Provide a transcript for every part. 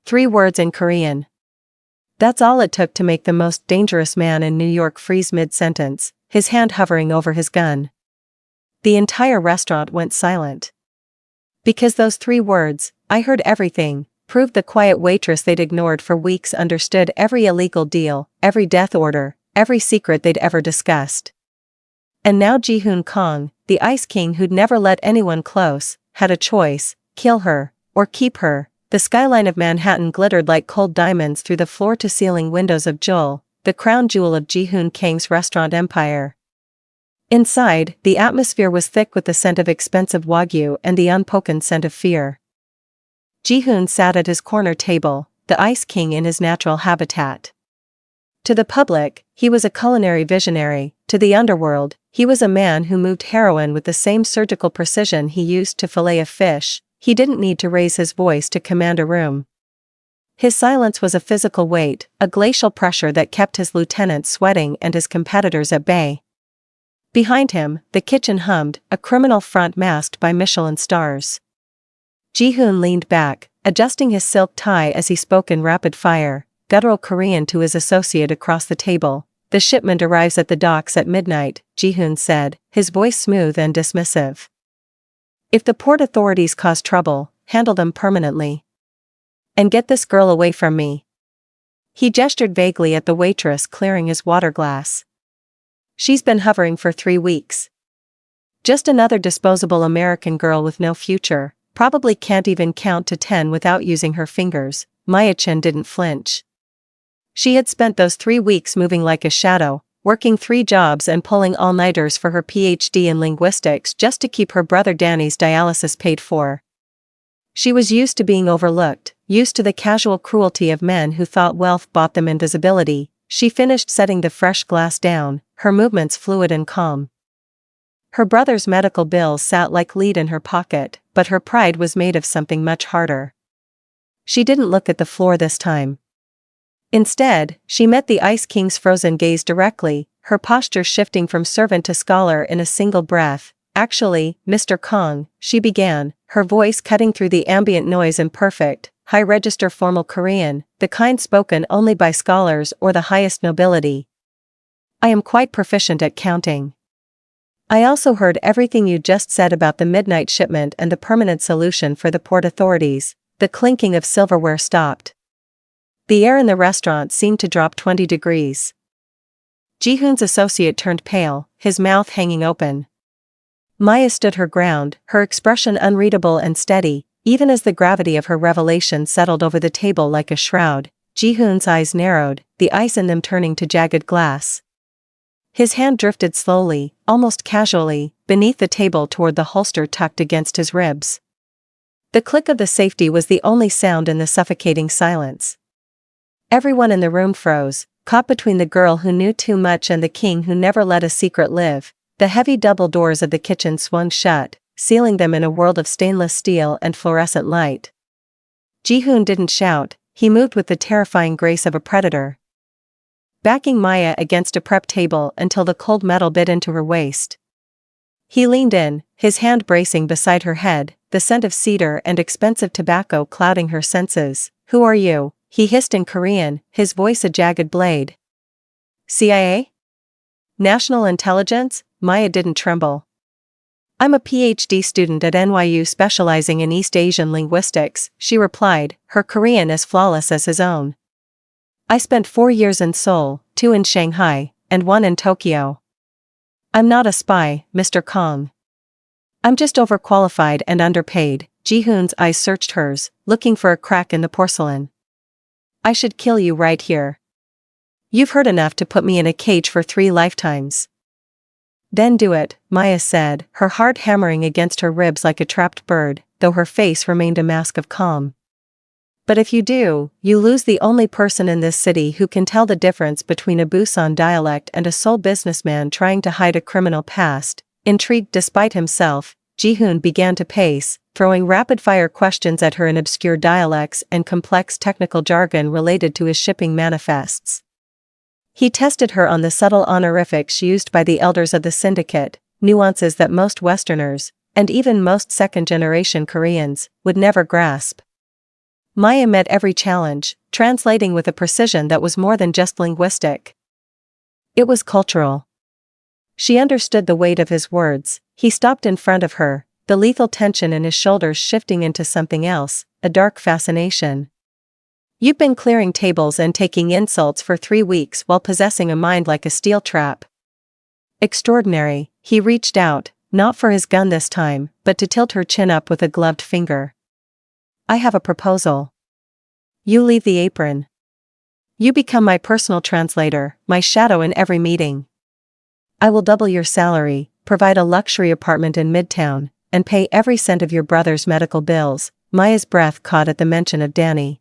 3 words in Korean. That's all it took to make the most dangerous man in New York freeze mid-sentence, his hand hovering over his gun. The entire restaurant went silent. Because those 3 words, "I heard everything," proved the quiet waitress they'd ignored for weeks understood every illegal deal, every death order, every secret they'd ever discussed. And now Ji-hoon Kong, the Ice King who'd never let anyone close, had a choice: kill her, or keep her. The skyline of Manhattan glittered like cold diamonds through the floor-to-ceiling windows of Jewel, the crown jewel of Ji-hoon Kang's restaurant empire. Inside, the atmosphere was thick with the scent of expensive wagyu and the unpoken scent of fear. Ji-hoon sat at his corner table, the Ice King in his natural habitat. To the public, he was a culinary visionary. To the underworld, he was a man who moved heroin with the same surgical precision he used to fillet a fish. He didn't need to raise his voice to command a room. His silence was a physical weight, a glacial pressure that kept his lieutenants sweating and his competitors at bay. Behind him, the kitchen hummed, a criminal front masked by Michelin stars. Ji-hoon leaned back, adjusting his silk tie as he spoke in rapid fire, guttural Korean to his associate across the table. "The shipment arrives at the docks at midnight," Ji-hoon said, his voice smooth and dismissive. "If the port authorities cause trouble, handle them permanently. And get this girl away from me." He gestured vaguely at the waitress clearing his water glass. "She's been hovering for 3 weeks. Just another disposable American girl with no future, probably can't even count to 10 without using her fingers." Maya-chan didn't flinch. She had spent those 3 weeks moving like a shadow, working 3 jobs and pulling all-nighters for her PhD in linguistics just to keep her brother Danny's dialysis paid for. She was used to being overlooked, used to the casual cruelty of men who thought wealth bought them invisibility. She finished setting the fresh glass down, her movements fluid and calm. Her brother's medical bills sat like lead in her pocket, but her pride was made of something much harder. She didn't look at the floor this time. Instead, she met the Ice King's frozen gaze directly, her posture shifting from servant to scholar in a single breath. "Actually, Mr. Kong," she began, her voice cutting through the ambient noise in perfect, high-register formal Korean, the kind spoken only by scholars or the highest nobility. "I am quite proficient at counting. I also heard everything you just said about the midnight shipment and the permanent solution for the port authorities." The clinking of silverware stopped. The air in the restaurant seemed to drop 20 degrees. Ji-hoon's associate turned pale, his mouth hanging open. Maya stood her ground, her expression unreadable and steady, even as the gravity of her revelation settled over the table like a shroud. Ji-hoon's eyes narrowed, the ice in them turning to jagged glass. His hand drifted slowly, almost casually, beneath the table toward the holster tucked against his ribs. The click of the safety was the only sound in the suffocating silence. Everyone in the room froze, caught between the girl who knew too much and the king who never let a secret live. The heavy double doors of the kitchen swung shut, sealing them in a world of stainless steel and fluorescent light. Ji-hoon didn't shout, he moved with the terrifying grace of a predator, backing Maya against a prep table until the cold metal bit into her waist. He leaned in, his hand bracing beside her head, the scent of cedar and expensive tobacco clouding her senses. "Who are you?" he hissed in Korean, his voice a jagged blade. "CIA? National Intelligence?" Maya didn't tremble. "I'm a PhD student at NYU specializing in East Asian linguistics," she replied, her Korean as flawless as his own. "I spent 4 years in Seoul, 2 in Shanghai, and 1 in Tokyo. I'm not a spy, Mr. Kong. I'm just overqualified and underpaid." Ji-hoon's eyes searched hers, looking for a crack in the porcelain. "I should kill you right here. You've heard enough to put me in a cage for 3 lifetimes. "Then do it," Maya said, her heart hammering against her ribs like a trapped bird, though her face remained a mask of calm. "But if you do, you lose the only person in this city who can tell the difference between a Busan dialect and a Seoul businessman trying to hide a criminal past." Intrigued despite himself, Ji-hoon began to pace, throwing rapid-fire questions at her in obscure dialects and complex technical jargon related to his shipping manifests. He tested her on the subtle honorifics used by the elders of the syndicate, nuances that most Westerners, and even most second-generation Koreans, would never grasp. Maya met every challenge, translating with a precision that was more than just linguistic. It was cultural. She understood the weight of his words. He stopped in front of her, the lethal tension in his shoulders shifting into something else, a dark fascination. "You've been clearing tables and taking insults for 3 weeks while possessing a mind like a steel trap." "Extraordinary." He reached out, not for his gun this time, but to tilt her chin up with a gloved finger. "I have a proposal. You leave the apron. You become my personal translator, my shadow in every meeting. I will double your salary, provide a luxury apartment in Midtown, and pay every cent of your brother's medical bills." Maya's breath caught at the mention of Danny.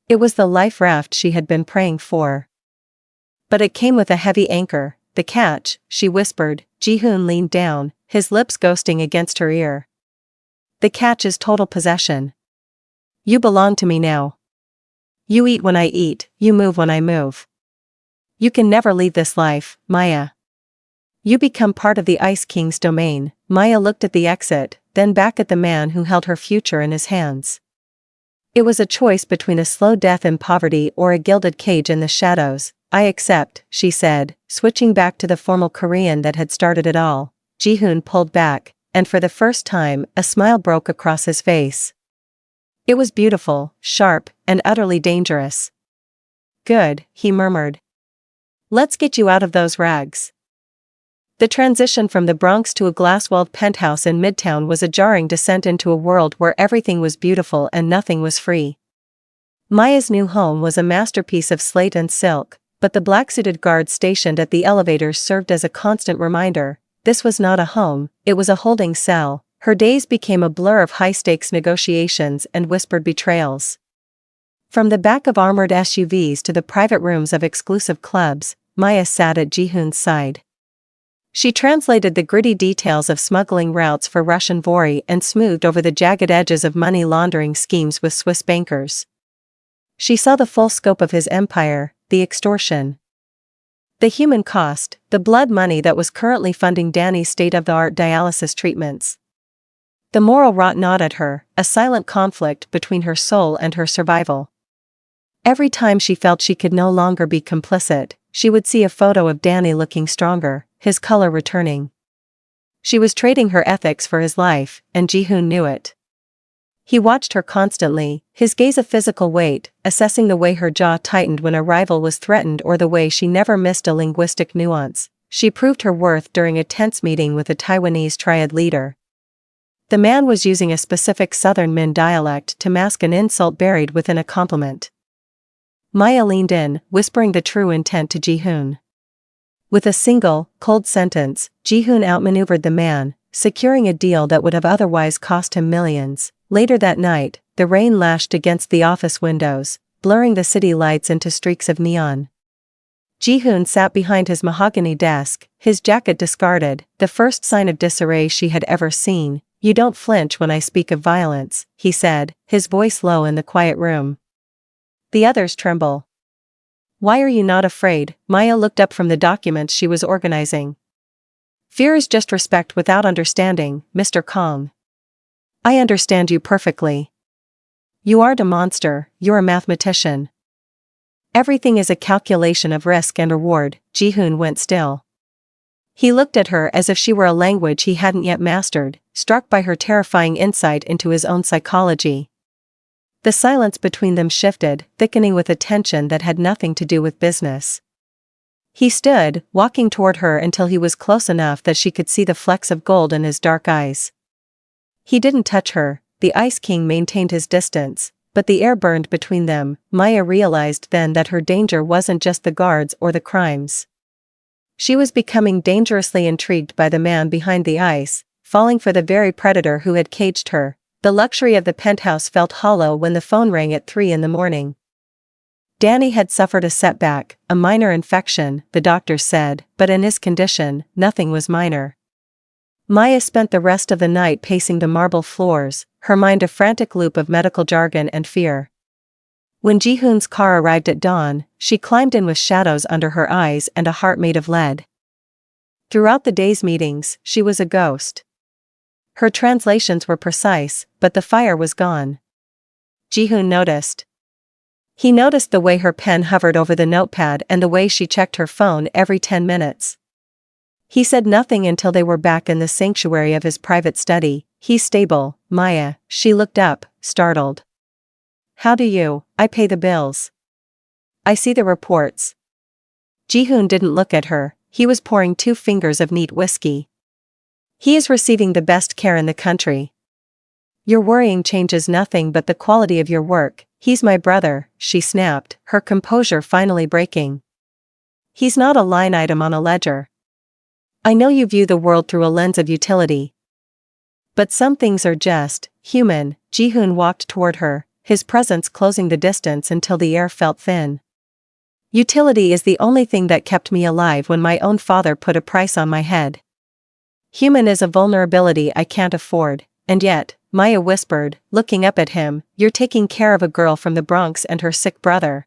It was the life raft she had been praying for. But it came with a heavy anchor. "The catch," she whispered. Ji-hoon leaned down, his lips ghosting against her ear. "The catch is total possession. You belong to me now. You eat when I eat, you move when I move. You can never leave this life, Maya. You become part of the Ice King's domain." Maya looked at the exit, then back at the man who held her future in his hands. It was a choice between a slow death in poverty or a gilded cage in the shadows. "I accept," she said, switching back to the formal Korean that had started it all. Ji-hoon pulled back, and for the first time, a smile broke across his face. It was beautiful, sharp, and utterly dangerous. "Good," he murmured. "Let's get you out of those rags." The transition from the Bronx to a glass-walled penthouse in Midtown was a jarring descent into a world where everything was beautiful and nothing was free. Maya's new home was a masterpiece of slate and silk, but the black-suited guards stationed at the elevators served as a constant reminder. This was not a home, it was a holding cell. Her days became a blur of high-stakes negotiations and whispered betrayals. From the back of armored SUVs to the private rooms of exclusive clubs, Maya sat at Ji-hoon's side. She translated the gritty details of smuggling routes for Russian Vori and smoothed over the jagged edges of money laundering schemes with Swiss bankers. She saw the full scope of his empire, the extortion, the human cost, the blood money that was currently funding Danny's state-of-the-art dialysis treatments. The moral rot gnawed at her, a silent conflict between her soul and her survival. Every time she felt she could no longer be complicit, she would see a photo of Danny looking stronger, his color returning. She was trading her ethics for his life, and Ji-hoon knew it. He watched her constantly, his gaze a physical weight, assessing the way her jaw tightened when a rival was threatened or the way she never missed a linguistic nuance. She proved her worth during a tense meeting with a Taiwanese triad leader. The man was using a specific Southern Min dialect to mask an insult buried within a compliment. Maya leaned in, whispering the true intent to Ji-hoon. With a single, cold sentence, Ji-hoon outmaneuvered the man, securing a deal that would have otherwise cost him millions. Later that night, the rain lashed against the office windows, blurring the city lights into streaks of neon. Ji-hoon sat behind his mahogany desk, his jacket discarded, the first sign of disarray she had ever seen. "You don't flinch when I speak of violence," he said, his voice low in the quiet room. "The others tremble. Why are you not afraid?" Maya looked up from the documents she was organizing. "Fear is just respect without understanding, Mr. Kong. I understand you perfectly. You aren't a monster, you're a mathematician. Everything is a calculation of risk and reward." Ji-hoon went still. He looked at her as if she were a language he hadn't yet mastered, struck by her terrifying insight into his own psychology. The silence between them shifted, thickening with a tension that had nothing to do with business. He stood, walking toward her until he was close enough that she could see the flecks of gold in his dark eyes. He didn't touch her, the Ice King maintained his distance, but the air burned between them. Maya realized then that her danger wasn't just the guards or the crimes. She was becoming dangerously intrigued by the man behind the ice, falling for the very predator who had caged her. The luxury of the penthouse felt hollow when the phone rang at 3 a.m. Danny had suffered a setback, a minor infection, the doctors said, but in his condition, nothing was minor. Maya spent the rest of the night pacing the marble floors, her mind a frantic loop of medical jargon and fear. When Ji-hoon's car arrived at dawn, she climbed in with shadows under her eyes and a heart made of lead. Throughout the day's meetings, she was a ghost. Her translations were precise, but the fire was gone. Ji-hoon noticed. He noticed the way her pen hovered over the notepad and the way she checked her phone every 10 minutes. He said nothing until they were back in the sanctuary of his private study. "He's stable, Maya." She looked up, startled. "How do you? I pay the bills. I see the reports." Ji-hoon didn't look at her, he was pouring 2 fingers of neat whiskey. "He is receiving the best care in the country. Your worrying changes nothing but the quality of your work." "He's my brother," she snapped, her composure finally breaking. "He's not a line item on a ledger. I know you view the world through a lens of utility. But some things are just human." Ji-hoon walked toward her, his presence closing the distance until the air felt thin. "Utility is the only thing that kept me alive when my own father put a price on my head. Human is a vulnerability I can't afford, and yet," Maya whispered, looking up at him, "you're taking care of a girl from the Bronx and her sick brother.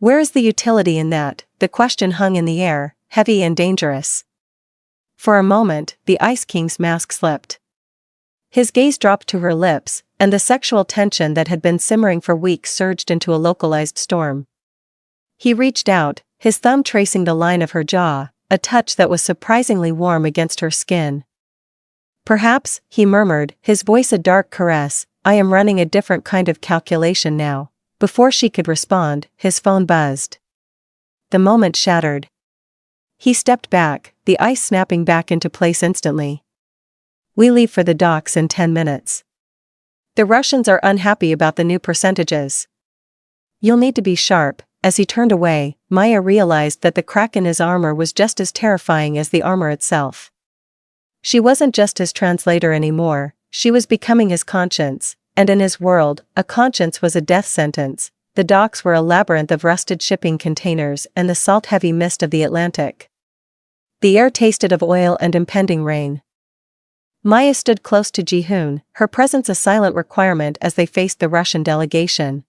Where is the utility in that?" The question hung in the air, heavy and dangerous. For a moment, the Ice King's mask slipped. His gaze dropped to her lips, and the sexual tension that had been simmering for weeks surged into a localized storm. He reached out, his thumb tracing the line of her jaw, a touch that was surprisingly warm against her skin. "Perhaps," he murmured, his voice a dark caress, "I am running a different kind of calculation now." Before she could respond, his phone buzzed. The moment shattered. He stepped back, the ice snapping back into place instantly. "We leave for the docks in 10 minutes. The Russians are unhappy about the new percentages. You'll need to be sharp." As he turned away, Maya realized that the crack in his armor was just as terrifying as the armor itself. She wasn't just his translator anymore, she was becoming his conscience, and in his world, a conscience was a death sentence. The docks were a labyrinth of rusted shipping containers and the salt-heavy mist of the Atlantic. The air tasted of oil and impending rain. Maya stood close to Ji-hoon, her presence a silent requirement as they faced the Russian delegation.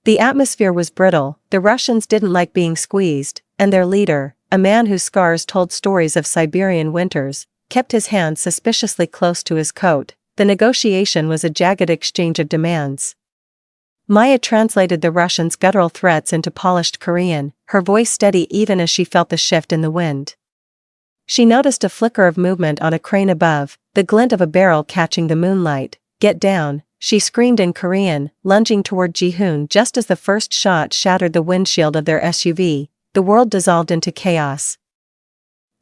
The atmosphere was brittle, the Russians didn't like being squeezed, and their leader, a man whose scars told stories of Siberian winters, kept his hand suspiciously close to his coat. The negotiation was a jagged exchange of demands. Maya translated the Russians' guttural threats into polished Korean, her voice steady even as she felt the shift in the wind. She noticed a flicker of movement on a crane above, the glint of a barrel catching the moonlight. "Get down," she screamed in Korean, lunging toward Ji-hoon just as the first shot shattered the windshield of their SUV. The world dissolved into chaos.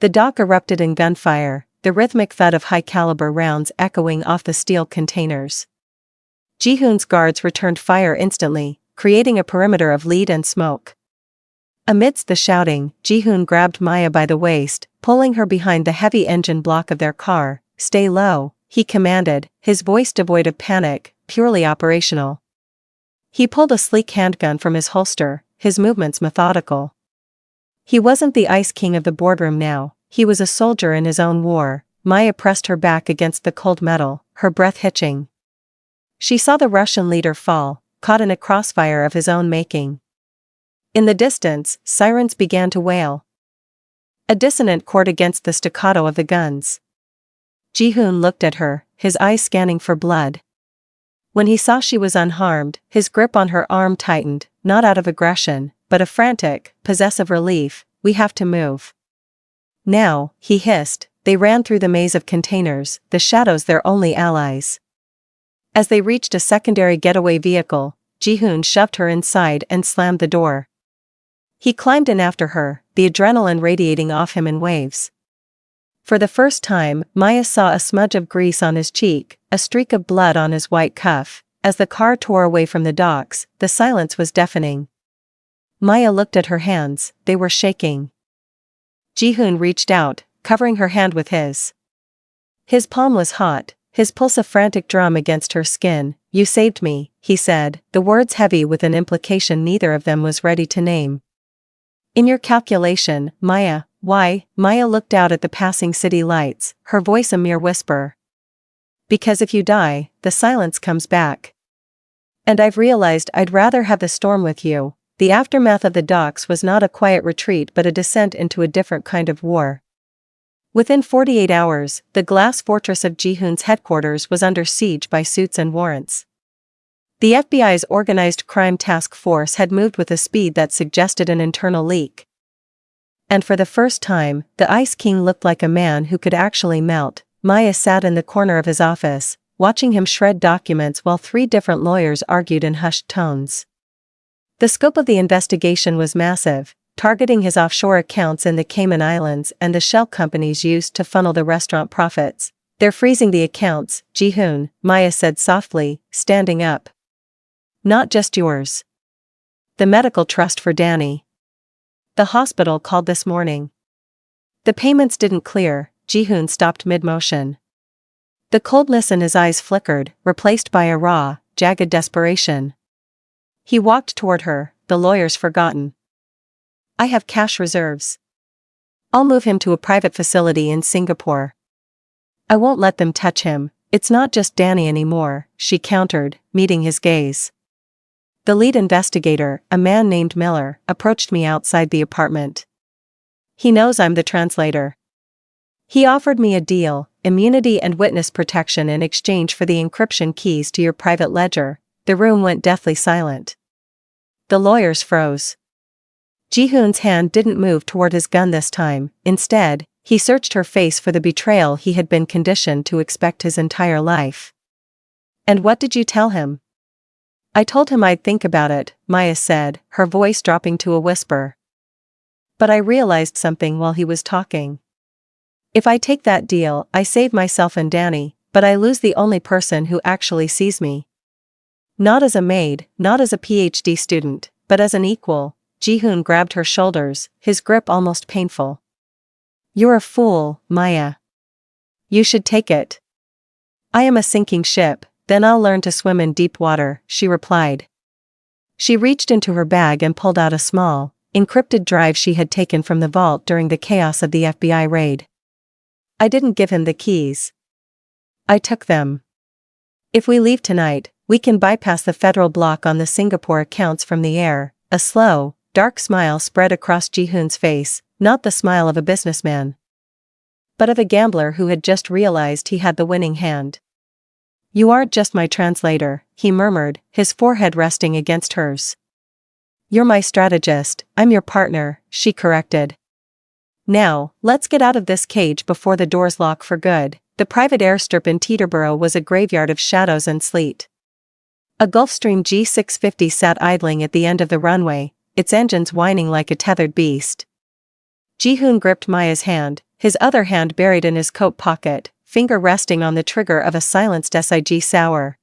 The dock erupted in gunfire, the rhythmic thud of high-caliber rounds echoing off the steel containers. Ji-hoon's guards returned fire instantly, creating a perimeter of lead and smoke. Amidst the shouting, Ji-hoon grabbed Maya by the waist, pulling her behind the heavy engine block of their car. "Stay low," he commanded, his voice devoid of panic, purely operational. He pulled a sleek handgun from his holster, his movements methodical. He wasn't the Ice King of the boardroom now, he was a soldier in his own war. Maya pressed her back against the cold metal, her breath hitching. She saw the Russian leader fall, caught in a crossfire of his own making. In the distance, sirens began to wail. A dissonant chord against the staccato of the guns. Ji-hoon looked at her, his eyes scanning for blood. When he saw she was unharmed, his grip on her arm tightened, not out of aggression, but a frantic, possessive relief. "We have to move now," he hissed. They ran through the maze of containers, the shadows their only allies. As they reached a secondary getaway vehicle, Ji-hoon shoved her inside and slammed the door. He climbed in after her, the adrenaline radiating off him in waves. For the first time, Maya saw a smudge of grease on his cheek, a streak of blood on his white cuff. As the car tore away from the docks, the silence was deafening. Maya looked at her hands, they were shaking. Ji-hoon reached out, covering her hand with his. His palm was hot, his pulse a frantic drum against her skin. "You saved me," he said, the words heavy with an implication neither of them was ready to name. "In your calculation, Maya." "Why?" Maya looked out at the passing city lights, her voice a mere whisper. "Because if you die, the silence comes back. And I've realized I'd rather have the storm with you." The aftermath of the docks was not a quiet retreat but a descent into a different kind of war. Within 48 hours, the glass fortress of Ji-hoon's headquarters was under siege by suits and warrants. The FBI's organized crime task force had moved with a speed that suggested an internal leak. And for the first time, the Ice King looked like a man who could actually melt. Maya sat in the corner of his office, watching him shred documents while 3 different lawyers argued in hushed tones. The scope of the investigation was massive, targeting his offshore accounts in the Cayman Islands and the shell companies used to funnel the restaurant profits. "They're freezing the accounts, Ji-hoon," Maya said softly, standing up. "Not just yours. The medical trust for Danny. The hospital called this morning." The payments didn't clear. Ji-hoon stopped mid-motion. The coldness in his eyes flickered, replaced by a raw, jagged desperation. He walked toward her, the lawyers forgotten. "I have cash reserves. I'll move him to a private facility in Singapore. I won't let them touch him. It's not just Danny anymore," she countered, meeting his gaze. "The lead investigator, a man named Miller, approached me outside the apartment. He knows I'm the translator. He offered me a deal, immunity and witness protection in exchange for the encryption keys to your private ledger." The room went deathly silent. The lawyers froze. Ji-hoon's hand didn't move toward his gun this time. Instead, he searched her face for the betrayal he had been conditioned to expect his entire life. "And what did you tell him?" "I told him I'd think about it," Maya said, her voice dropping to a whisper. "But I realized something while he was talking. If I take that deal, I save myself and Danny, but I lose the only person who actually sees me. Not as a maid, not as a PhD student, but as an equal." Ji-hoon grabbed her shoulders, his grip almost painful. "You're a fool, Maya. You should take it." "I am a sinking ship, then I'll learn to swim in deep water," she replied. She reached into her bag and pulled out a small, encrypted drive she had taken from the vault during the chaos of the FBI raid. "I didn't give him the keys. I took them. If we leave tonight, we can bypass the federal block on the Singapore accounts from the air." A slow, dark smile spread across Ji-hoon's face, not the smile of a businessman, but of a gambler who had just realized he had the winning hand. "You aren't just my translator," he murmured, his forehead resting against hers. "You're my strategist, I'm your partner," she corrected. "Now, let's get out of this cage before the doors lock for good." The private airstrip in Teterboro was a graveyard of shadows and sleet. A Gulfstream G650 sat idling at the end of the runway, its engines whining like a tethered beast. Ji-hoon gripped Maya's hand, his other hand buried in his coat pocket, finger resting on the trigger of a silenced SIG Sauer.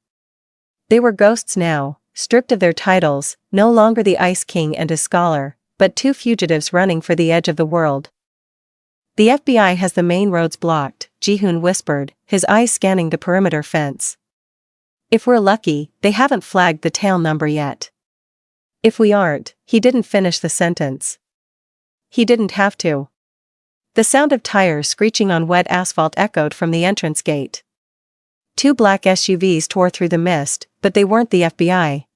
They were ghosts now, stripped of their titles, no longer the Ice King and his scholar, but 2 fugitives running for the edge of the world. "The FBI has the main roads blocked," Ji-hoon whispered, his eyes scanning the perimeter fence. "If we're lucky, they haven't flagged the tail number yet. If we aren't," he didn't finish the sentence. He didn't have to. The sound of tires screeching on wet asphalt echoed from the entrance gate. 2 black SUVs tore through the mist, but they weren't the FBI.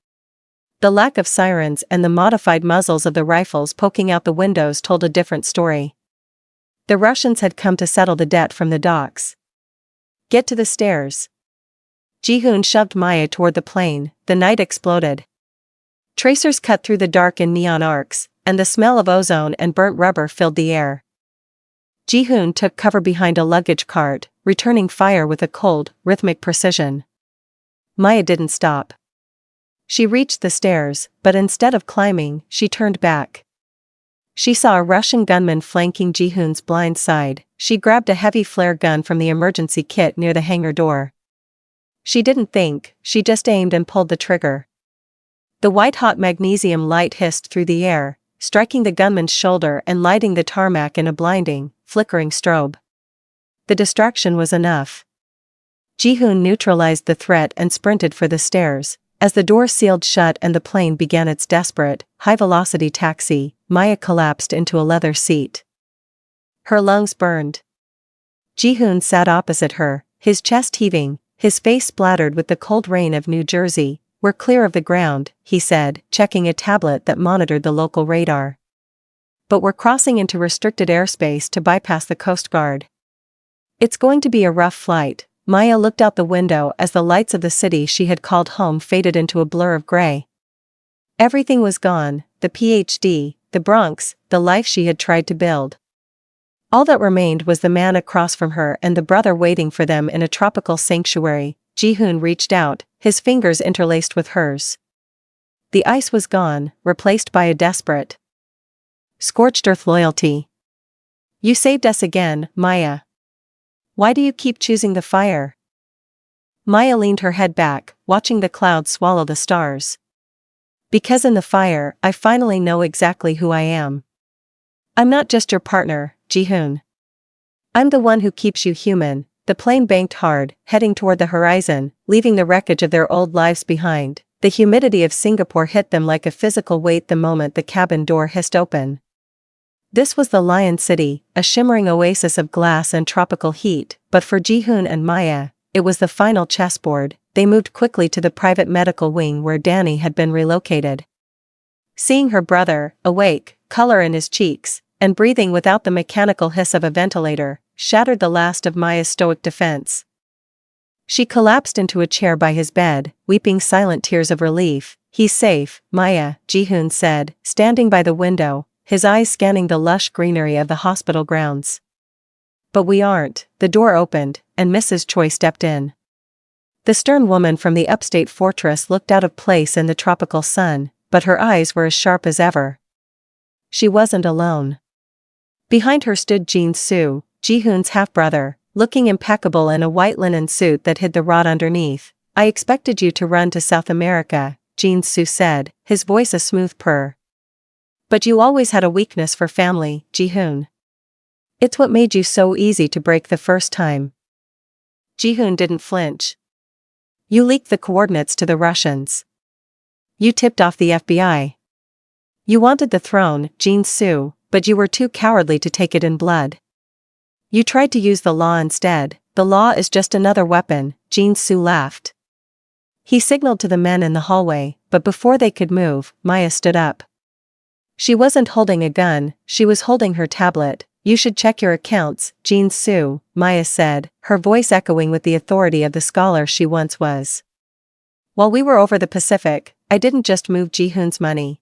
The lack of sirens and the modified muzzles of the rifles poking out the windows told a different story. The Russians had come to settle the debt from the docks. "Get to the stairs." Ji-hoon shoved Maya toward the plane. The night exploded. Tracers cut through the dark in neon arcs, and the smell of ozone and burnt rubber filled the air. Ji-hoon took cover behind a luggage cart, returning fire with a cold, rhythmic precision. Maya didn't stop. She reached the stairs, but instead of climbing, she turned back. She saw a Russian gunman flanking Ji-hoon's blind side. She grabbed a heavy flare gun from the emergency kit near the hangar door. She didn't think, she just aimed and pulled the trigger. The white-hot magnesium light hissed through the air, striking the gunman's shoulder and lighting the tarmac in a blinding, flickering strobe. The distraction was enough. Ji-hoon neutralized the threat and sprinted for the stairs. As the door sealed shut and the plane began its desperate, high-velocity taxi, Maya collapsed into a leather seat. Her lungs burned. Ji-hoon sat opposite her, his chest heaving, his face splattered with the cold rain of New Jersey. "We're clear of the ground," he said, checking a tablet that monitored the local radar. "But we're crossing into restricted airspace to bypass the Coast Guard. It's going to be a rough flight," Maya looked out the window as the lights of the city she had called home faded into a blur of gray. Everything was gone, the PhD, the Bronx, the life she had tried to build. All that remained was the man across from her and the brother waiting for them in a tropical sanctuary. Ji-hoon reached out, his fingers interlaced with hers. The ice was gone, replaced by a desperate, scorched earth loyalty. You saved us again, Maya. Why do you keep choosing the fire? Maya leaned her head back, watching the clouds swallow the stars. Because in the fire, I finally know exactly who I am. I'm not just your partner, Ji-hoon. I'm the one who keeps you human. The plane banked hard, heading toward the horizon, leaving the wreckage of their old lives behind. The humidity of Singapore hit them like a physical weight the moment the cabin door hissed open. This was the Lion City, a shimmering oasis of glass and tropical heat, but for Ji-hoon and Maya, it was the final chessboard. They moved quickly to the private medical wing where Danny had been relocated. Seeing her brother, awake, color in his cheeks, and breathing without the mechanical hiss of a ventilator, shattered the last of Maya's stoic defense. She collapsed into a chair by his bed, weeping silent tears of relief. He's safe, Maya, Ji-hoon said, standing by the window, his eyes scanning the lush greenery of the hospital grounds. But we aren't. The door opened, and Mrs. Choi stepped in. The stern woman from the upstate fortress looked out of place in the tropical sun, but her eyes were as sharp as ever. She wasn't alone. Behind her stood Jin-soo, Ji-hoon's half-brother, looking impeccable in a white linen suit that hid the rot underneath. I expected you to run to South America, Jin-soo said, his voice a smooth purr. But you always had a weakness for family, Ji-hoon. It's what made you so easy to break the first time. Ji-hoon didn't flinch. You leaked the coordinates to the Russians. You tipped off the FBI. You wanted the throne, Jin-soo, but you were too cowardly to take it in blood. You tried to use the law instead. The law is just another weapon, Jin-soo laughed. He signaled to the men in the hallway, but before they could move, Maya stood up. She wasn't holding a gun, she was holding her tablet. You should check your accounts, Jin-soo, Maya said, her voice echoing with the authority of the scholar she once was. While we were over the Pacific, I didn't just move Ji-hoon's money.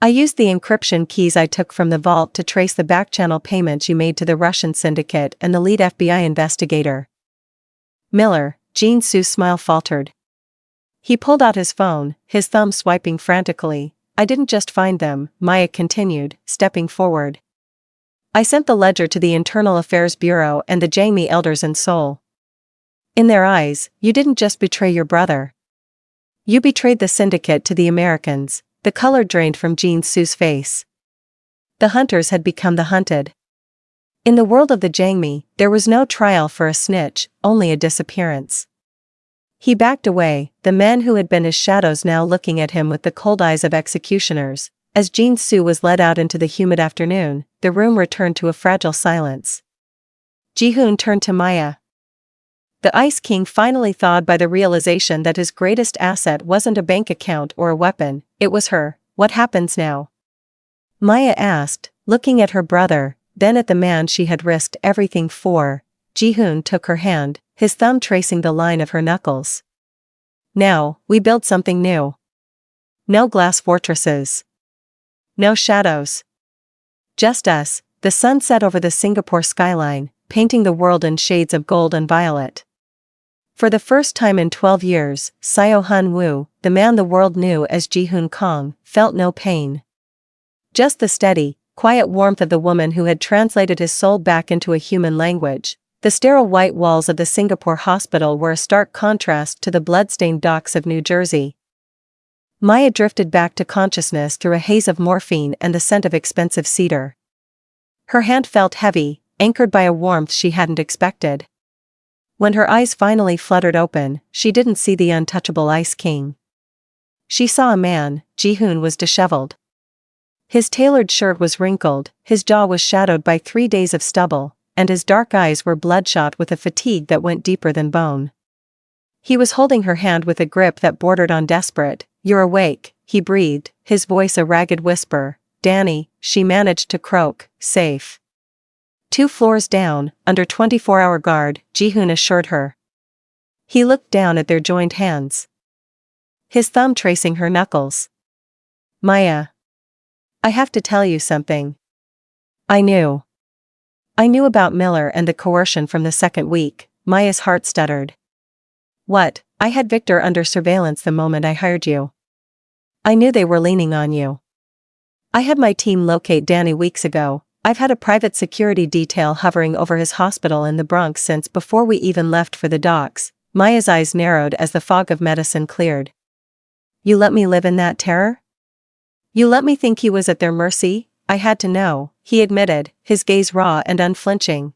I used the encryption keys I took from the vault to trace the back-channel payments you made to the Russian syndicate and the lead FBI investigator. Miller, Jin-soo's smile faltered. He pulled out his phone, his thumb swiping frantically. I didn't just find them, Maya continued, stepping forward. I sent the ledger to the Internal Affairs Bureau and the Jangmi elders in Seoul. In their eyes, you didn't just betray your brother. You betrayed the syndicate to the Americans. The color drained from Jin-soo's face. The hunters had become the hunted. In the world of the Jangmi, there was no trial for a snitch, only a disappearance. He backed away, the men who had been his shadows now looking at him with the cold eyes of executioners. As Jin-soo was led out into the humid afternoon, the room returned to a fragile silence. Ji-hoon turned to Maya. The Ice King finally thawed by the realization that his greatest asset wasn't a bank account or a weapon, it was her. What happens now? Maya asked, looking at her brother, then at the man she had risked everything for. Ji-hoon took her hand, his thumb tracing the line of her knuckles. Now, we build something new. No glass fortresses. No shadows. Just us. The sun set over the Singapore skyline, painting the world in shades of gold and violet. For the first time in 12 years, Seo Hun-woo, the man the world knew as Ji-hoon Kong, felt no pain. Just the steady, quiet warmth of the woman who had translated his soul back into a human language. The sterile white walls of the Singapore hospital were a stark contrast to the blood-stained docks of New Jersey. Maya drifted back to consciousness through a haze of morphine and the scent of expensive cedar. Her hand felt heavy, anchored by a warmth she hadn't expected. When her eyes finally fluttered open, she didn't see the untouchable Ice King. She saw a man. Ji-hoon was disheveled. His tailored shirt was wrinkled, his jaw was shadowed by 3 days of stubble, and his dark eyes were bloodshot with a fatigue that went deeper than bone. He was holding her hand with a grip that bordered on desperate. You're awake, he breathed, his voice a ragged whisper. Danny, she managed to croak, safe. 2 floors down, under 24-hour guard, Ji-hoon assured her. He looked down at their joined hands, his thumb tracing her knuckles. Maya. I have to tell you something. I knew about Miller and the coercion from the second week. Maya's heart stuttered. What? I had Victor under surveillance the moment I hired you. I knew they were leaning on you. I had my team locate Danny weeks ago. I've had a private security detail hovering over his hospital in the Bronx since before we even left for the docks. Maya's eyes narrowed as the fog of medicine cleared. You let me live in that terror? You let me think he was at their mercy? I had to know, he admitted, his gaze raw and unflinching.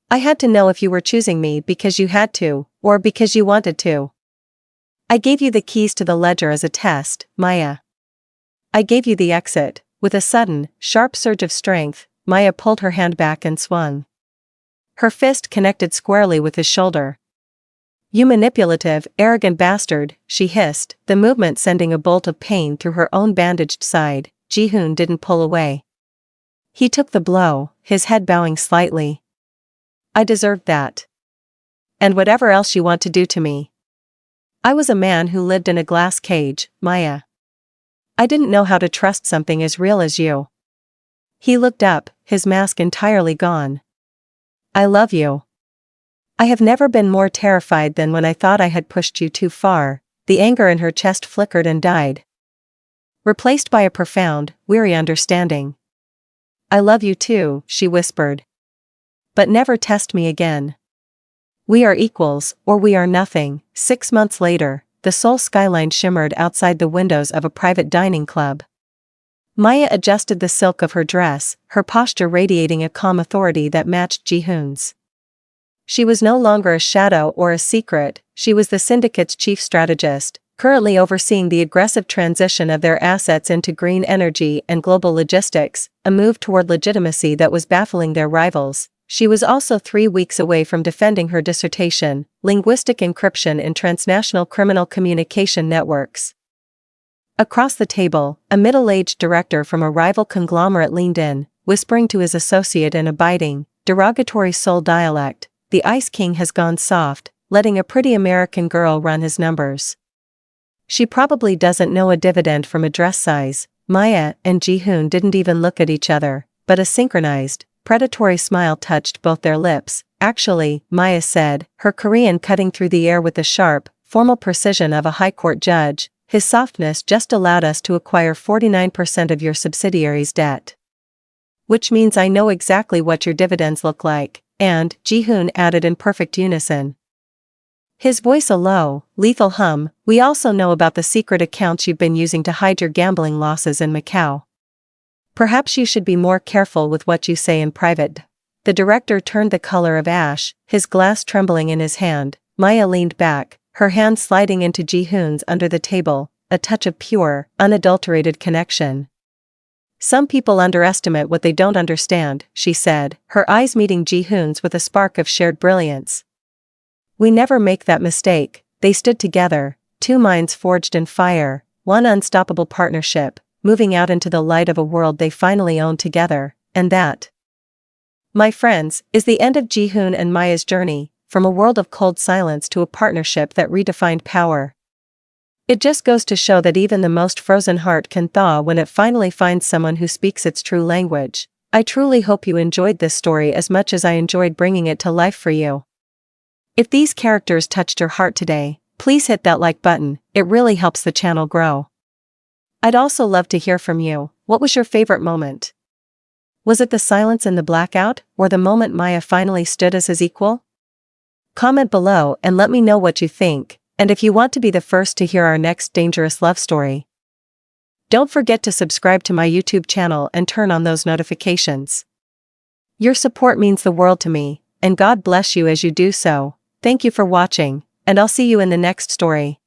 I had to know if you were choosing me because you had to, or because you wanted to. I gave you the keys to the ledger as a test, Maya. I gave you the exit. With a sudden, sharp surge of strength, Maya pulled her hand back and swung. Her fist connected squarely with his shoulder. You manipulative, arrogant bastard, she hissed, the movement sending a bolt of pain through her own bandaged side. Ji-hoon didn't pull away. He took the blow, his head bowing slightly. I deserved that. And whatever else you want to do to me. I was a man who lived in a glass cage, Maya. I didn't know how to trust something as real as you. He looked up, his mask entirely gone. I love you. I have never been more terrified than when I thought I had pushed you too far. The anger in her chest flickered and died, replaced by a profound, weary understanding. I love you too, she whispered. But never test me again. We are equals, or we are nothing. 6 months later, the Seoul skyline shimmered outside the windows of a private dining club. Maya adjusted the silk of her dress, her posture radiating a calm authority that matched Ji-hoon's. She was no longer a shadow or a secret, she was the syndicate's chief strategist, currently overseeing the aggressive transition of their assets into green energy and global logistics, a move toward legitimacy that was baffling their rivals. She was also 3 weeks away from defending her dissertation, Linguistic Encryption in Transnational Criminal Communication Networks. Across the table, a middle-aged director from a rival conglomerate leaned in, whispering to his associate in a biting, derogatory Seoul dialect, "The Ice King has gone soft, letting a pretty American girl run his numbers. She probably doesn't know a dividend from a dress size." Maya and Ji-hoon didn't even look at each other, but a synchronized, predatory smile touched both their lips. Actually, Maya said, her Korean cutting through the air with the sharp, formal precision of a high court judge, his softness just allowed us to acquire 49% of your subsidiary's debt. Which means I know exactly what your dividends look like, and, Ji-hoon added in perfect unison. His voice a low, lethal hum, we also know about the secret accounts you've been using to hide your gambling losses in Macau. Perhaps you should be more careful with what you say in private. The director turned the color of ash, his glass trembling in his hand. Maya leaned back, her hand sliding into Ji-hoon's under the table, a touch of pure, unadulterated connection. Some people underestimate what they don't understand, she said, her eyes meeting Ji-hoon's with a spark of shared brilliance. We never make that mistake. They stood together, 2 minds forged in fire, one unstoppable partnership, moving out into the light of a world they finally owned together, and that, my friends, is the end of Ji-hoon and Maya's journey, from a world of cold silence to a partnership that redefined power. It just goes to show that even the most frozen heart can thaw when it finally finds someone who speaks its true language. I truly hope you enjoyed this story as much as I enjoyed bringing it to life for you. If these characters touched your heart today, please hit that like button, it really helps the channel grow. I'd also love to hear from you. What was your favorite moment? Was it the silence in the blackout, or the moment Maya finally stood as his equal? Comment below and let me know what you think, and if you want to be the first to hear our next dangerous love story. Don't forget to subscribe to my YouTube channel and turn on those notifications. Your support means the world to me, and God bless you as you do so. Thank you for watching, and I'll see you in the next story.